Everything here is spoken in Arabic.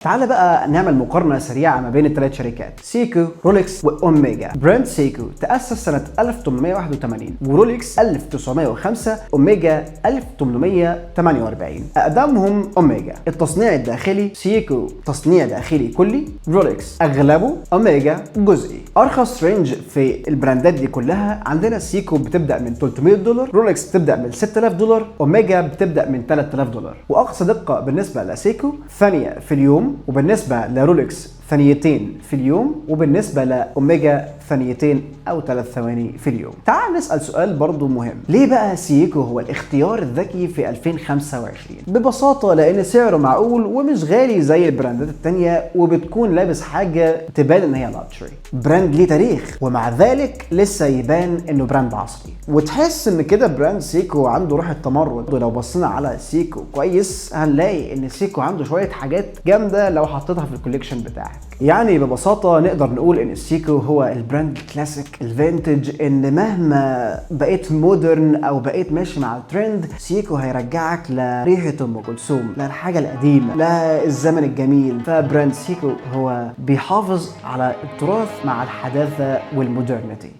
تعال بقى نعمل مقارنة سريعة ما بين الثلاث شركات سيكو، رولكس وأوميجا. براند سيكو تأسس سنة 1881 ورولكس 1905، أوميجا 1848. أقدمهم أوميجا. التصنيع الداخلي سيكو تصنيع داخلي كلي، رولكس أغلبه، أوميجا جزئي. أرخص رينج في البراندات دي كلها عندنا سيكو بتبدأ من $300، رولكس بتبدأ من $6000، أوميجا بتبدأ من $3000. وأقصى دقة بالنسبة لسيكو ثانية في اليوم، وبالنسبة لرولكس ثانيتين في اليوم، وبالنسبة لأوميجا ثانيتين أو 3 ثواني في اليوم. تعال نسأل سؤال برضو مهم، ليه بقى سيكو هو الاختيار الذكي في 2025؟ ببساطة لأن سعره معقول ومش غالي زي البراندات التانية، وبتكون لابس حاجة تبان إن هي لاتشري. براند ليه تاريخ ومع ذلك لسه يبان إنه براند عصري، وتحس إن كده براند سيكو عنده روح التمرد. ولو بصينا على سيكو كويس هنلاقي إن سيكو عنده شوية حاجات جامدة لو حطيتها في الكوليكشن بتاعك. يعني ببساطة نقدر نقول ان السيكو هو البراند الكلاسيك الفينتج، ان مهما بقيت مودرن او بقيت ماشي مع الترند، سيكو هيرجعك لريحة ام كلثوم، للحاجة القديمة، للزمن الجميل. فبراند سيكو هو بيحافظ على التراث مع الحداثة والمودرنتي.